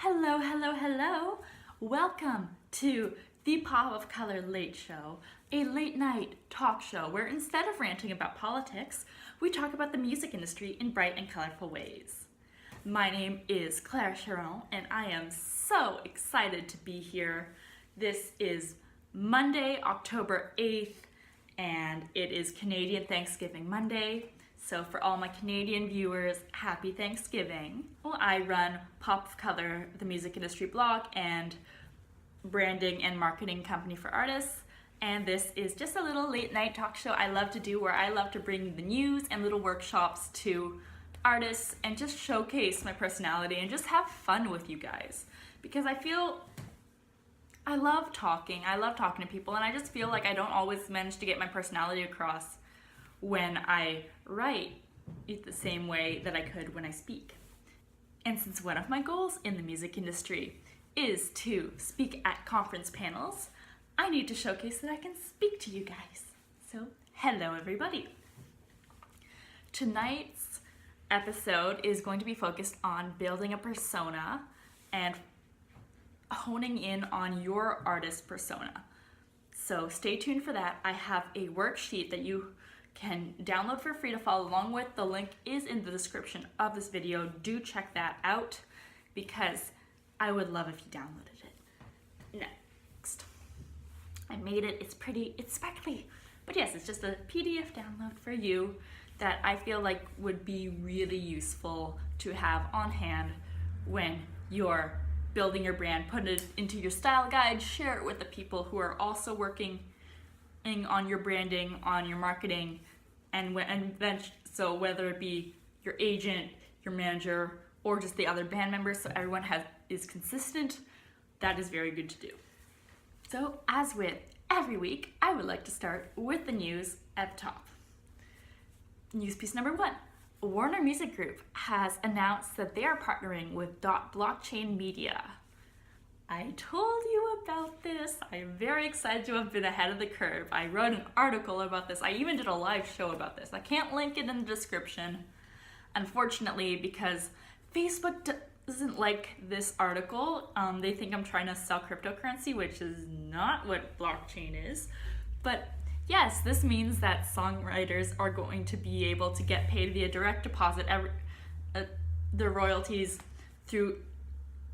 Hello, hello, hello. Welcome to the Pop of Color Late Show, a late night talk show where instead of ranting about politics, we talk about the music industry in bright and colorful ways. My name is Clara Charron, and I am so excited to be here. This is Monday, October 8th, and it is Canadian Thanksgiving Monday. So for all my Canadian viewers, happy Thanksgiving. Well, I run Pop of Color, the music industry blog, and branding and marketing company for artists. And this is just a little late night talk show I love to do where I love to bring the news and little workshops to artists and just showcase my personality and just have fun with you guys. Because I love talking to people, and I just feel like I don't always manage to get my personality across when I write it the same way that I could when I speak. And since one of my goals in the music industry is to speak at conference panels, I need to showcase that I can speak to you guys. So, hello everybody. Tonight's episode is going to be focused on building a persona and honing in on your artist persona. So stay tuned for that. I have a worksheet that you can download for free to follow along with. The link is in the description of this video. Do check that out because I would love if you downloaded it. Next. I made it. It's pretty, it's sparkly. But yes, it's just a PDF download for you that I feel like would be really useful to have on hand when you're building your brand. Put it into your style guide, share it with the people who are also working on your branding, on your marketing, and then so whether it be your agent, your manager, or just the other band members, so everyone is consistent, that is very good to do. So as with every week, I would like to start with the news at the top. News piece number 1. Warner Music Group has announced that they are partnering with Blockchain Media. I told you about this. I am very excited to have been ahead of the curve. I wrote an article about this. I even did a live show about this. I can't link it in the description, unfortunately, because Facebook doesn't like this article. They think I'm trying to sell cryptocurrency, which is not what blockchain is. But yes, this means that songwriters are going to be able to get paid via direct deposit their royalties through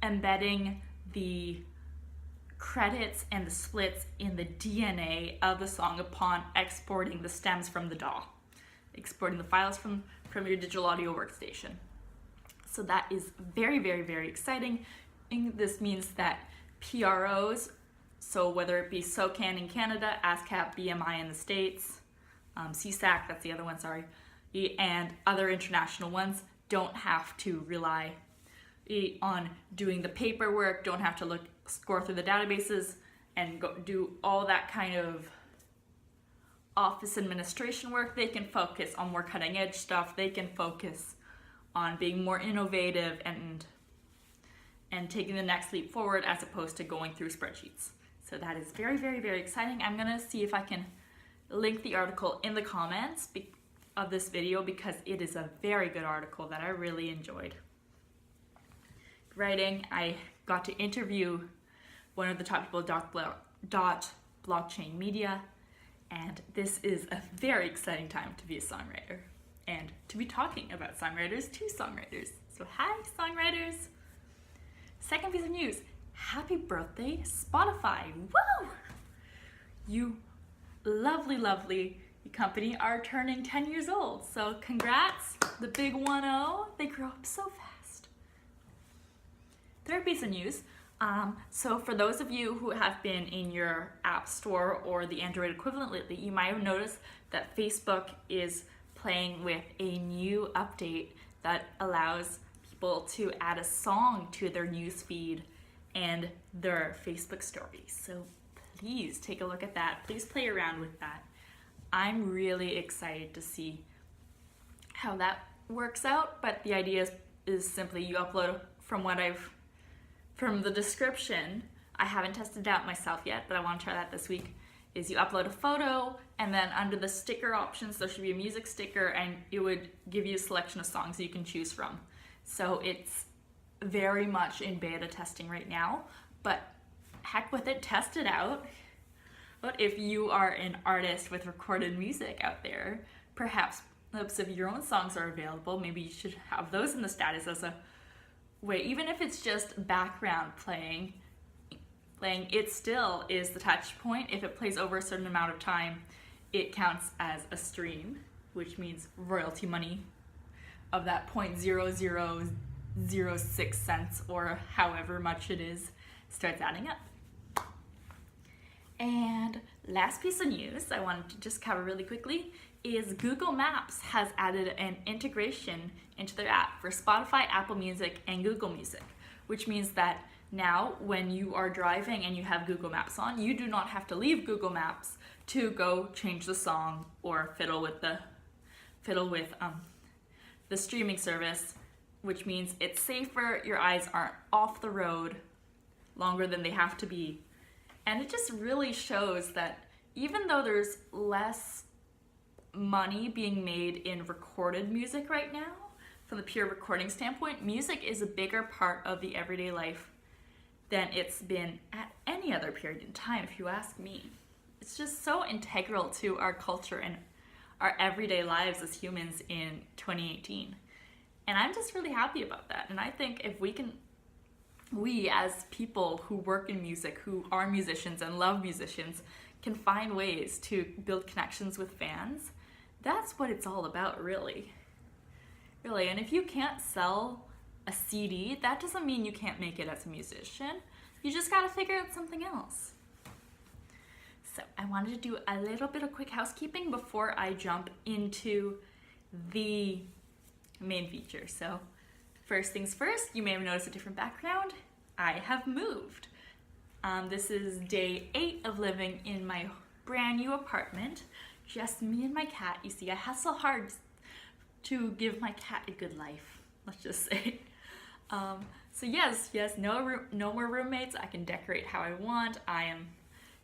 embedding the credits and the splits in the DNA of the song upon exporting the stems from the DAW, exporting the files from your digital audio workstation. So that is very, very, very exciting. And this means that PROs, so whether it be SOCAN in Canada, ASCAP, BMI in the States, CSAC, that's the other one, sorry, and other international ones, don't have to rely on doing the paperwork, don't have to score through the databases and go do all that kind of office administration work. They can focus on more cutting edge stuff. They can focus on being more innovative and taking the next leap forward as opposed to going through spreadsheets. So that is very, very, very exciting. I'm gonna see if I can link the article in the comments of this video because it is a very good article that I really enjoyed writing. I got to interview one of the top people at Blockchain Media, and this is a very exciting time to be a songwriter and to be talking about songwriters to songwriters. So hi, songwriters! Second piece of news, happy birthday, Spotify! Woo! You lovely, lovely company are turning 10 years old, so congrats, the big 1-0. They grow up so fast. Third piece of news, so for those of you who have been in your app store or the Android equivalent lately, you might have noticed that Facebook is playing with a new update that allows people to add a song to their news feed and their Facebook stories. So please take a look at that. Please play around with that. I'm really excited to see how that works out, but the idea is simply you upload from the description. I haven't tested it out myself yet, but I want to try that this week, is you upload a photo and then under the sticker options, there should be a music sticker and it would give you a selection of songs you can choose from. So it's very much in beta testing right now, but heck with it, test it out. But if you are an artist with recorded music out there, perhaps clips of your own songs are available. Maybe you should have those in the status as a way, even if it's just background playing, it still is the touch point. If it plays over a certain amount of time, it counts as a stream, which means royalty money of that 0.0006 cents or however much it is starts adding up. And last piece of news I wanted to just cover really quickly is Google Maps has added an integration into their app for Spotify, Apple Music, and Google Music, which means that now when you are driving and you have Google Maps on, you do not have to leave Google Maps to go change the song or fiddle with the streaming service, which means it's safer, your eyes aren't off the road longer than they have to be. And it just really shows that even though there's less money being made in recorded music right now, from the pure recording standpoint, music is a bigger part of the everyday life than it's been at any other period in time, if you ask me. It's just so integral to our culture and our everyday lives as humans in 2018. And I'm just really happy about that. And I think if we as people who work in music, who are musicians and love musicians, can find ways to build connections with fans, that's what it's all about, really. Really, and if you can't sell a CD, that doesn't mean you can't make it as a musician. You just gotta figure out something else. So I wanted to do a little bit of quick housekeeping before I jump into the main feature. So first things first, you may have noticed a different background. I have moved. This is day 8 of living in my brand new apartment. Just me and my cat. You see, I hustle hard to give my cat a good life, let's just say. So yes, no more roommates. I can decorate how I want. I am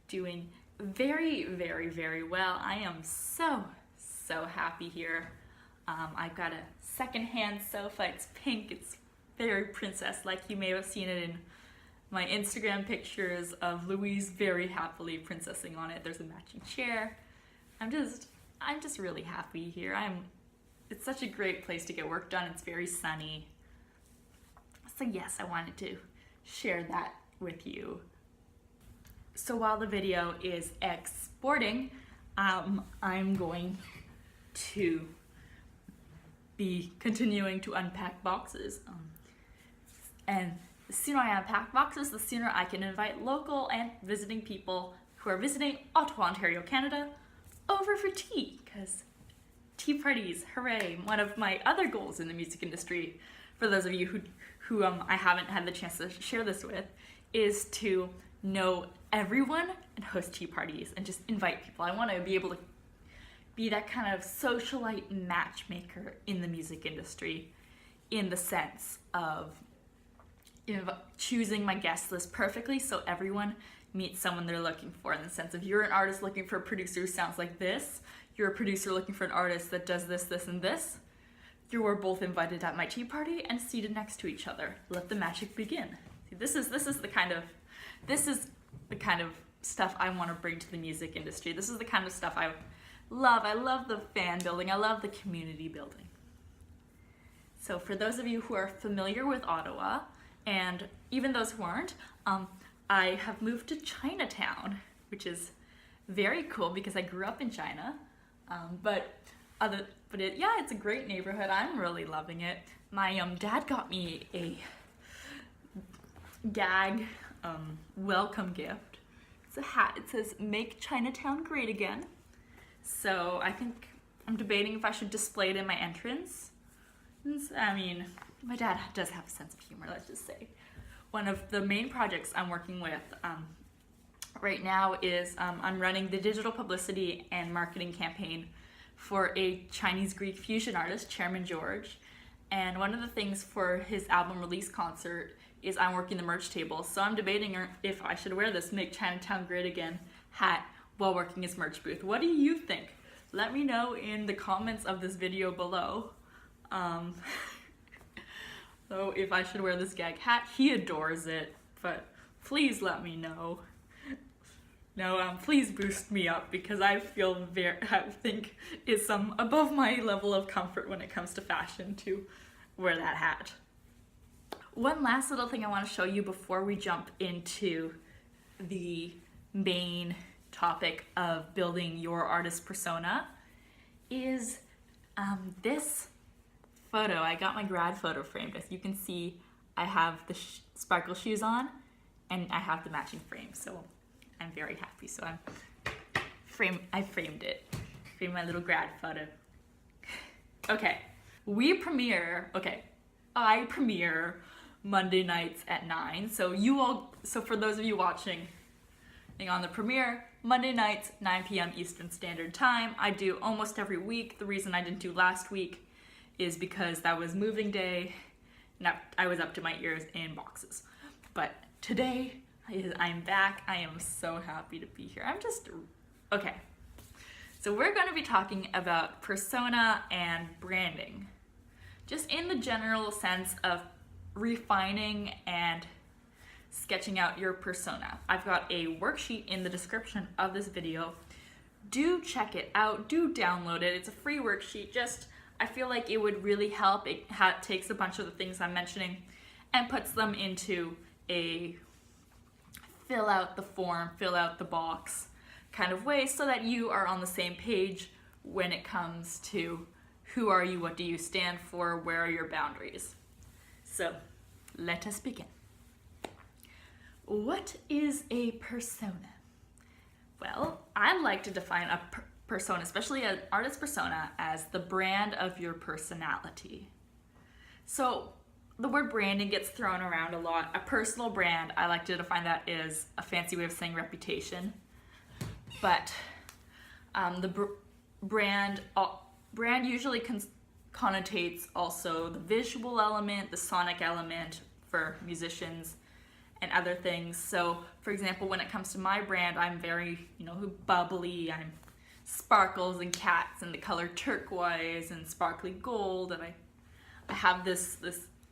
doing very, very, very well. I am so happy here. I've got a secondhand sofa. It's pink. It's very princess-like. You may have seen it in my Instagram pictures of Louise very happily princessing on it. There's a matching chair. I'm just really happy here. It's such a great place to get work done. It's very sunny. So yes, I wanted to share that with you. So while the video is exporting, I'm going to be continuing to unpack boxes. And the sooner I unpack boxes, the sooner I can invite local and visiting people who are visiting Ottawa, Ontario, Canada, over for tea, because tea parties, hooray. One of my other goals in the music industry, for those of you who I haven't had the chance to share this with, is to know everyone and host tea parties and just invite people. I want to be able to be that kind of socialite matchmaker in the music industry, in the sense of choosing my guest list perfectly so everyone meets someone they're looking for, in the sense of you're an artist looking for a producer who sounds like this, you're a producer looking for an artist that does this, this, and this. You were both invited at my tea party and seated next to each other. Let the magic begin. See, this is the kind of stuff I want to bring to the music industry. This is the kind of stuff I love. I love the fan building. I love the community building. So for those of you who are familiar with Ottawa, and even those who aren't, I have moved to Chinatown, which is very cool because I grew up in China. It's a great neighborhood. I'm really loving it. My dad got me a gag welcome gift. It's a hat. It says "Make Chinatown Great Again." So I think I'm debating if I should display it in my entrance. I mean, my dad does have a sense of humor, let's just say. One of the main projects I'm working with right now is I'm running the digital publicity and marketing campaign for a Chinese Greek fusion artist, Charron George. And one of the things for his album release concert is I'm working the merch table. So I'm debating if I should wear this "Make Chinatown Great Again" hat while working his merch booth. What do you think? Let me know in the comments of this video below. So if I should wear this gag hat, he adores it, but please let me know. No, please boost me up because I think it's above my level of comfort when it comes to fashion to wear that hat. One last little thing I want to show you before we jump into the main topic of building your artist persona is this photo. I got my grad photo framed. As you can see, I have the sparkle shoes on and I have the matching frame, so I'm very happy. So I framed it. Framed my little grad photo. Okay, I premiere Monday nights at 9. So for those of you watching on the premiere, Monday nights, 9 p.m. Eastern Standard Time. I do almost every week. The reason I didn't do last week is because that was moving day. I was up to my ears in boxes. But today, I'm back. I am so happy to be here. Okay. So we're going to be talking about persona and branding. Just in the general sense of refining and sketching out your persona. I've got a worksheet in the description of this video. Do check it out. Do download it. It's a free worksheet. I feel like it would really help. It takes a bunch of the things I'm mentioning and puts them into a fill out the form, fill out the box kind of way so that you are on the same page when it comes to who are you, what do you stand for, where are your boundaries. So let us begin. What is a persona? Well, I like to define a persona, especially an artist persona, as the brand of your personality. So the word branding gets thrown around a lot. A personal brand, I like to define that as a fancy way of saying reputation. But the brand usually connotates also the visual element, the sonic element for musicians and other things. So for example, when it comes to my brand, I'm very, bubbly. I'm sparkles and cats and the color turquoise and sparkly gold, and I have this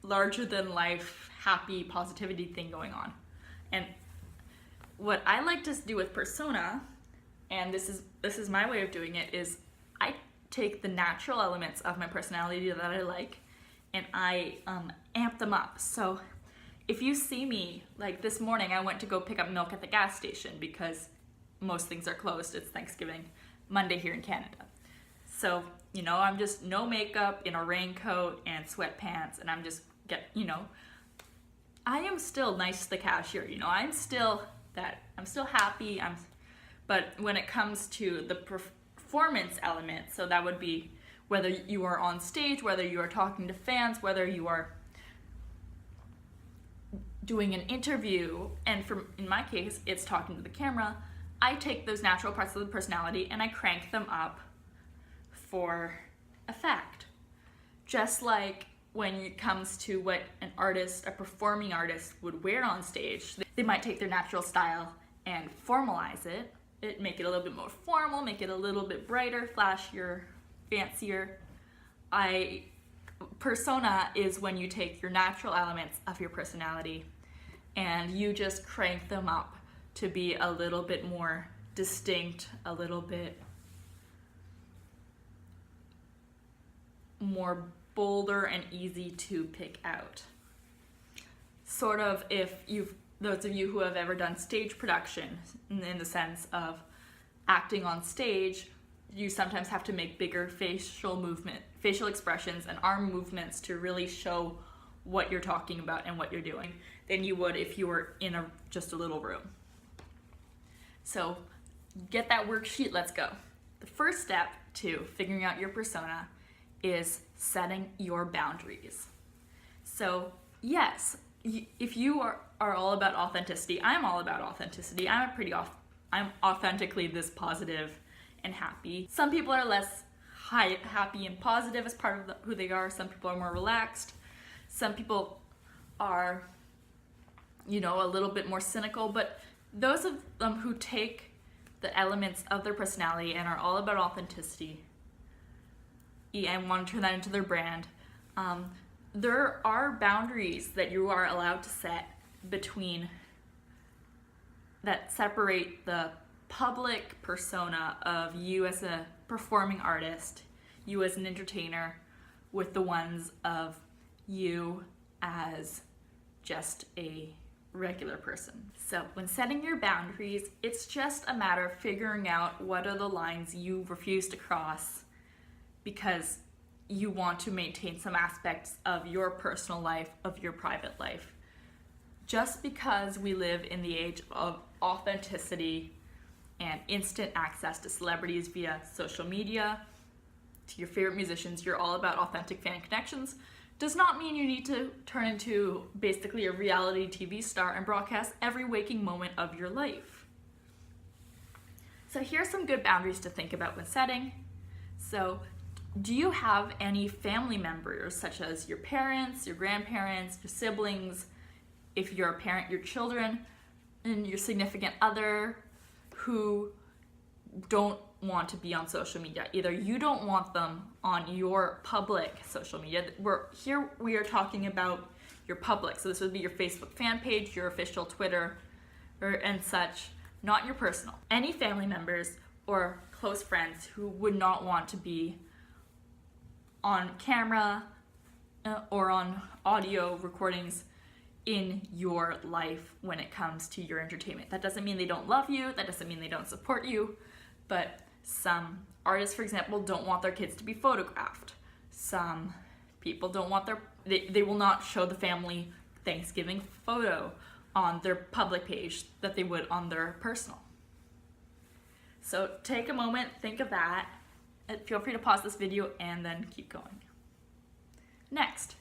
larger than life happy positivity thing going on. And what I like to do with persona, and this is my way of doing it, is I take the natural elements of my personality that I like and I amp them up. So if you see me, like this morning I went to go pick up milk at the gas station because most things are closed. It's Thanksgiving Monday here in Canada. So, I'm just no makeup, in a raincoat and sweatpants, and I'm I am still nice to the cashier, I'm still happy, but when it comes to the performance element, so that would be whether you are on stage, whether you are talking to fans, whether you are doing an interview, and in my case, it's talking to the camera, I take those natural parts of the personality and I crank them up for effect. Just like when it comes to what a performing artist would wear on stage, they might take their natural style and formalize it, make it a little bit more formal, make it a little bit brighter, flashier, fancier. Persona is when you take your natural elements of your personality and you just crank them up to be a little bit more distinct, a little bit more bolder and easy to pick out. Sort of those of you who have ever done stage production, in the sense of acting on stage, you sometimes have to make bigger facial expressions and arm movements to really show what you're talking about and what you're doing than you would if you were in just a little room. So get that worksheet, let's go. The first step to figuring out your persona is setting your boundaries. So yes, if you are all about authenticity, I'm all about authenticity. I'm authentically this positive and happy. Some people are less happy and positive as part of who they are. Some people are more relaxed. Some people are, a little bit more cynical, but those of them who take the elements of their personality and are all about authenticity and want to turn that into their brand, there are boundaries that you are allowed to set between that separate the public persona of you as a performing artist, you as an entertainer, with the ones of you as just a regular person. So when setting your boundaries, it's just a matter of figuring out what are the lines you refuse to cross because you want to maintain some aspects of your personal life, of your private life. Just because we live in the age of authenticity and instant access to celebrities via social media, to your favorite musicians, you're all about authentic fan connections, does not mean you need to turn into basically a reality TV star and broadcast every waking moment of your life. So here's some good boundaries to think about when setting. So do you have any family members, such as your parents, your grandparents, your siblings, if you're a parent, your children, and your significant other, who don't want to be on social media? Either you don't want them on your public social media. We are talking about your public. So this would be your Facebook fan page, your official Twitter, and such, not your personal. Any family members or close friends who would not want to be on camera or on audio recordings in your life when it comes to your entertainment. That doesn't mean they don't love you, that doesn't mean they don't support you, but some artists, for example, don't want their kids to be photographed. Some people don't want they will not show the family Thanksgiving photo on their public page that they would on their personal. So take a moment, think of that, and feel free to pause this video and then keep going. Next,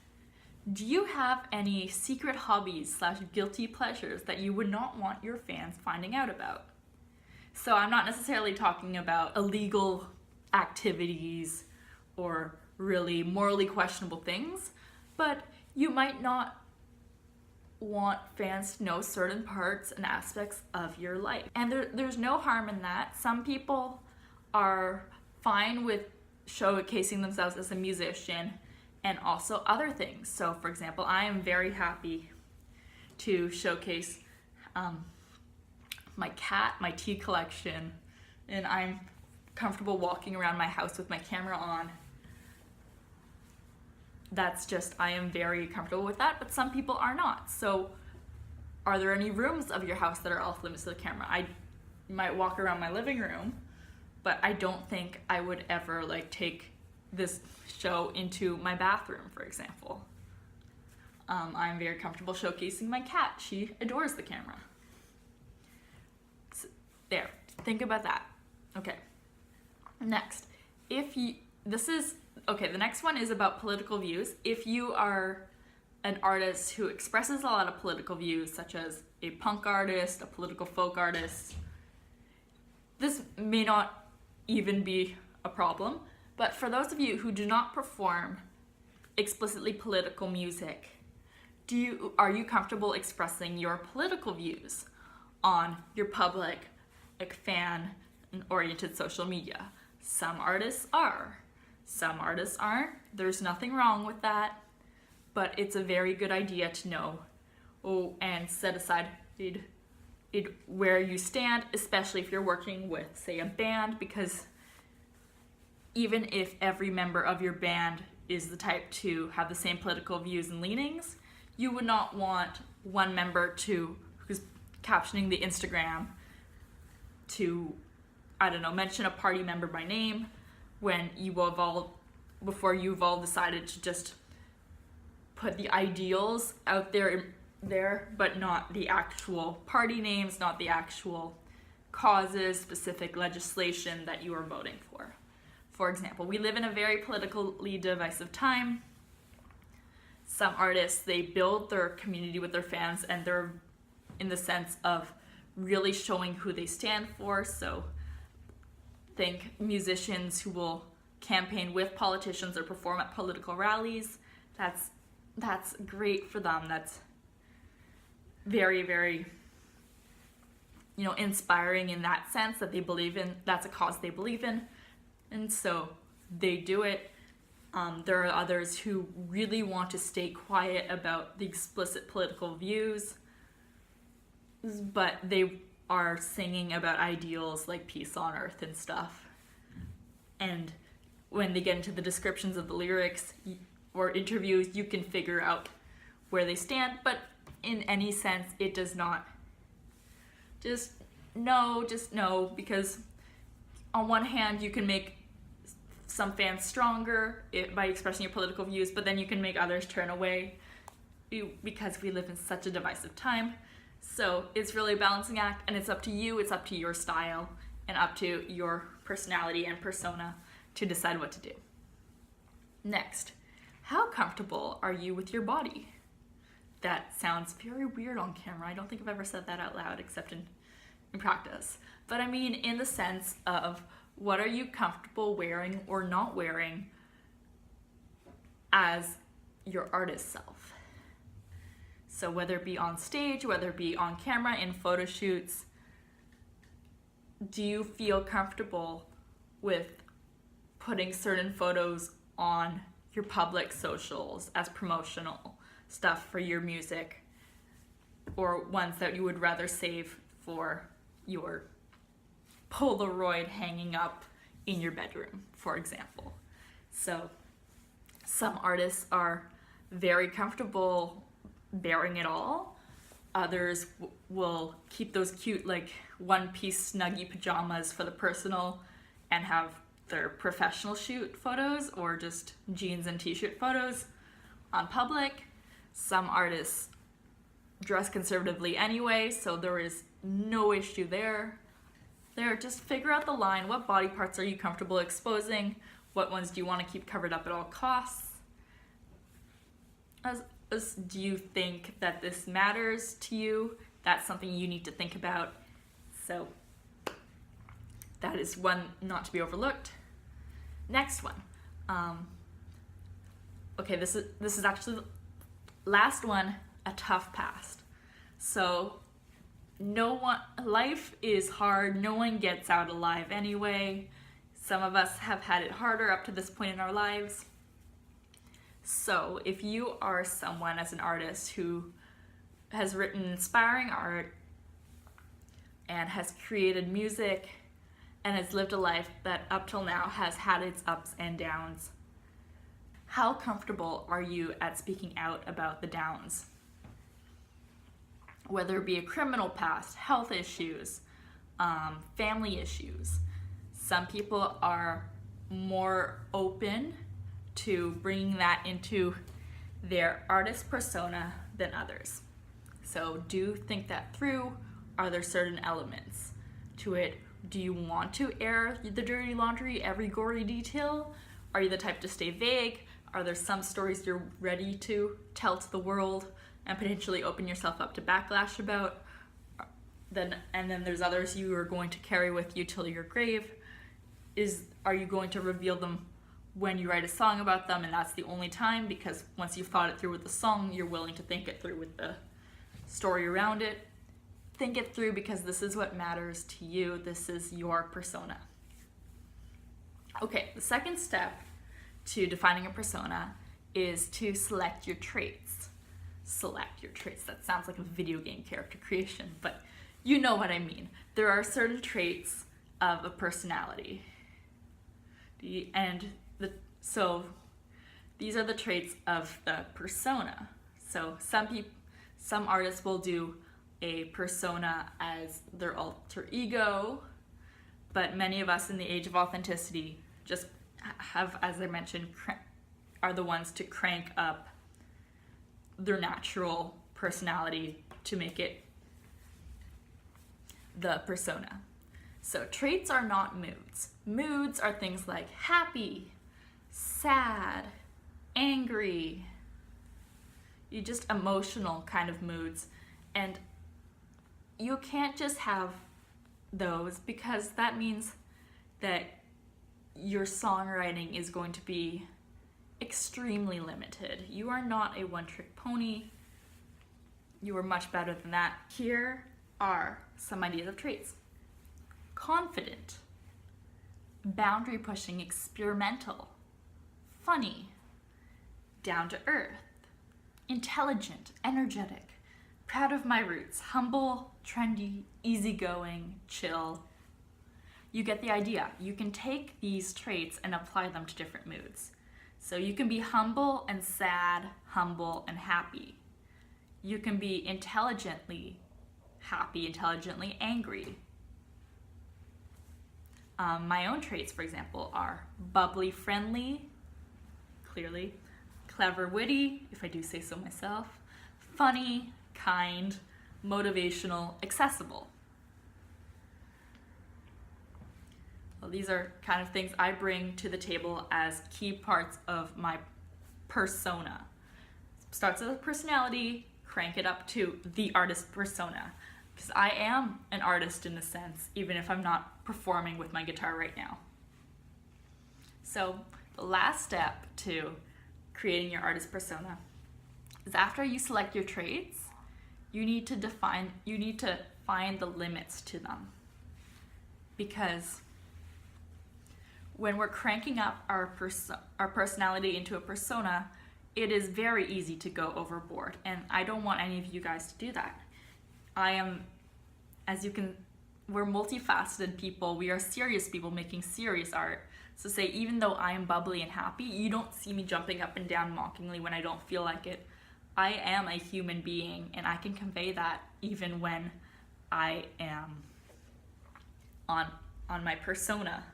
do you have any secret hobbies / guilty pleasures that you would not want your fans finding out about? So I'm not necessarily talking about illegal activities or really morally questionable things, but you might not want fans to know certain parts and aspects of your life. And there's no harm in that. Some people are fine with showcasing themselves as a musician and also other things. So for example, I am very happy to showcase my cat, my tea collection, and I'm comfortable walking around my house with my camera on. I am very comfortable with that, but some people are not. So are there any rooms of your house that are off limits to the camera? I might walk around my living room, but I don't think I would ever take this show into my bathroom, for example. I'm very comfortable showcasing my cat. She adores the camera. So, there, think about that. Okay, next, the next one is about political views. If you are an artist who expresses a lot of political views, such as a punk artist, a political folk artist, this may not even be a problem. But for those of you who do not perform explicitly political music, are you comfortable expressing your political views on your public, fan-oriented social media? Some artists are. Some artists aren't. There's nothing wrong with that, but it's a very good idea to know and set aside where you stand, especially if you're working with, say, a band, because even if every member of your band is the type to have the same political views and leanings, you would not want one member who's captioning the Instagram to, mention a party member by name before you've all decided to just put the ideals out there, but not the actual party names, not the actual causes, specific legislation that you are voting for. For example, we live in a very politically divisive time. Some artists, they build their community with their fans, and they're in the sense of really showing who they stand for. So think musicians who will campaign with politicians or perform at political rallies. That's great for them. That's very, very, inspiring in that sense, that they believe in, that's a cause they believe in. And so they do it. There are others who really want to stay quiet about the explicit political views, but they are singing about ideals like peace on earth and stuff. And when they get into the descriptions of the lyrics or interviews, you can figure out where they stand, but in any sense, it does not. Just no, because on one hand, you can make some fans stronger by expressing your political views, but then you can make others turn away because we live in such a divisive time. So it's really a balancing act, and it's up to you, it's up to your style, and up to your personality and persona to decide what to do. Next, how comfortable are you with your body? That sounds very weird on camera. I don't think I've ever said that out loud except in practice. But I mean in the sense of, what are you comfortable wearing or not wearing as your artist self? So whether it be on stage, whether it be on camera, in photo shoots, do you feel comfortable with putting certain photos on your public socials as promotional stuff for your music, or ones that you would rather save for your Polaroid hanging up in your bedroom, for example? So some artists are very comfortable bearing it all. Others will keep those cute like one-piece snuggie pajamas for the personal and have their professional shoot photos or just jeans and t-shirt photos on public. Some artists dress conservatively anyway, so there is no issue there. Just figure out the line. What body parts are you comfortable exposing? What ones do you want to keep covered up at all costs? Do you think that this matters to you? That's something you need to think about. So that is one not to be overlooked. Next one. Okay, this is actually the last one, a tough past. So life is hard. No one gets out alive anyway. Some of us have had it harder up to this point in our lives. So if you are someone as an artist who has written inspiring art and has created music and has lived a life that up till now has had its ups and downs, how comfortable are you at speaking out about the downs? Whether it be a criminal past, health issues, family issues. Some people are more open to bringing that into their artist persona than others. So do think that through. Are there certain elements to it? Do you want to air the dirty laundry, every gory detail? Are you the type to stay vague? Are there some stories you're ready to tell to the world and potentially open yourself up to backlash about? And then there's others you are going to carry with you till your grave. Are you going to reveal them when you write a song about them, and that's the only time, because once you've thought it through with the song, you're willing to think it through with the story around it? Think it through, because this is what matters to you. This is your persona. Okay, the second step to defining a persona is to select your traits. Select your traits. That sounds like a video game character creation, but you know what I mean. There are certain traits of a personality. So these are the traits of the persona. So some artists will do a persona as their alter ego, but many of us in the age of authenticity just have, as I mentioned, are the ones to crank up their natural personality to make it the persona. So traits are not moods. Moods are things like happy, sad, angry, you just emotional kind of moods. And you can't just have those, because that means that your songwriting is going to be extremely limited. You are not a one-trick pony. You are much better than that. Here are some ideas of traits. Confident, boundary pushing, experimental, funny, down to earth, intelligent, energetic, proud of my roots, humble, trendy, easygoing, chill. You get the idea. You can take these traits and apply them to different moods. So you can be humble and sad, humble and happy. You can be intelligently happy, intelligently angry. My own traits, for example, are bubbly, friendly, clearly, clever, witty, if I do say so myself, funny, kind, motivational, accessible. Well, these are kind of things I bring to the table as key parts of my persona. Starts with a personality, crank it up to the artist persona. Because I am an artist in a sense, even if I'm not performing with my guitar right now. So the last step to creating your artist persona is after you select your traits, you need to find the limits to them. Because when we're cranking up our personality into a persona, it is very easy to go overboard. And I don't want any of you guys to do that. We're multifaceted people. We are serious people making serious art. So say, even though I am bubbly and happy, you don't see me jumping up and down mockingly when I don't feel like it. I am a human being, and I can convey that even when I am on my persona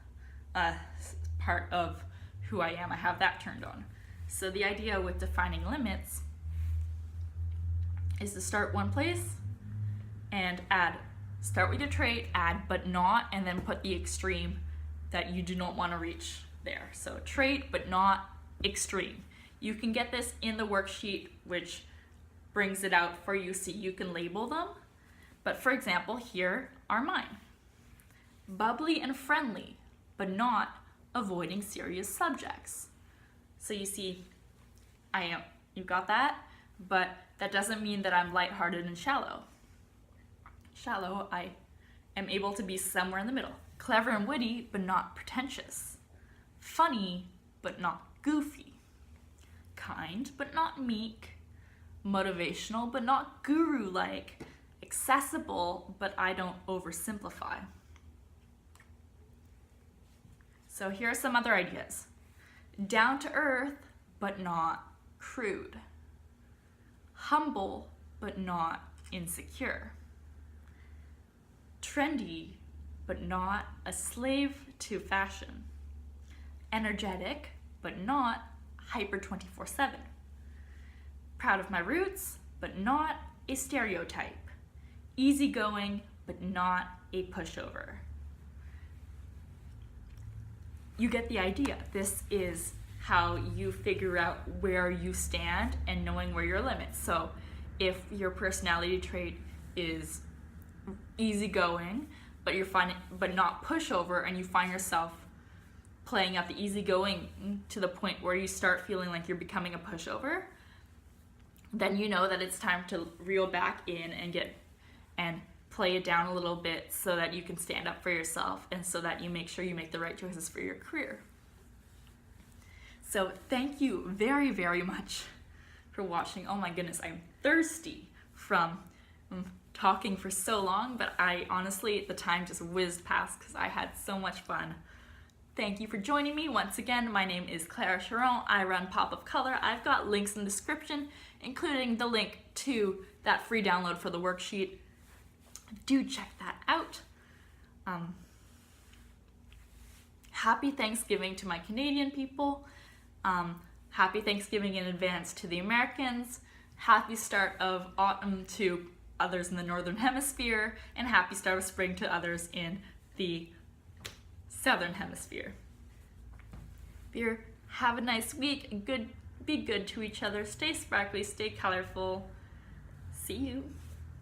part of who I am. I have that turned on. So the idea with defining limits is to start one place and start with your trait, add but not, and then put the extreme that you do not want to reach there. So trait but not extreme. You can get this in the worksheet, which brings it out for you so you can label them. But for example, here are mine. Bubbly and friendly, but not avoiding serious subjects. So you see, you got that? But that doesn't mean that I'm lighthearted and shallow. Shallow, I am able to be somewhere in the middle. Clever and witty, but not pretentious. Funny, but not goofy. Kind, but not meek. Motivational, but not guru-like. Accessible, but I don't oversimplify. So here are some other ideas. Down to earth, but not crude. Humble, but not insecure. Trendy, but not a slave to fashion. Energetic, but not hyper 24/7. Proud of my roots, but not a stereotype. Easygoing, but not a pushover. You get the idea. This is how you figure out where you stand and knowing where your limits. So if your personality trait is easygoing, but not pushover, and you find yourself playing up the easygoing to the point where you start feeling like you're becoming a pushover, then you know that it's time to reel back in and play it down a little bit so that you can stand up for yourself and so that you make sure you make the right choices for your career. So thank you very, very much for watching. Oh my goodness, I'm thirsty from talking for so long, but honestly, the time just whizzed past because I had so much fun. Thank you for joining me. Once again, my name is Clara Charron. I run Pop of Color. I've got links in the description, including the link to that free download for the worksheet. Do check that out. Happy Thanksgiving to my Canadian people. Happy Thanksgiving in advance to the Americans. Happy start of autumn to others in the Northern Hemisphere, and happy start of spring to others in the Southern Hemisphere. Have a nice week and be good to each other. Stay sparkly, stay colorful. See you.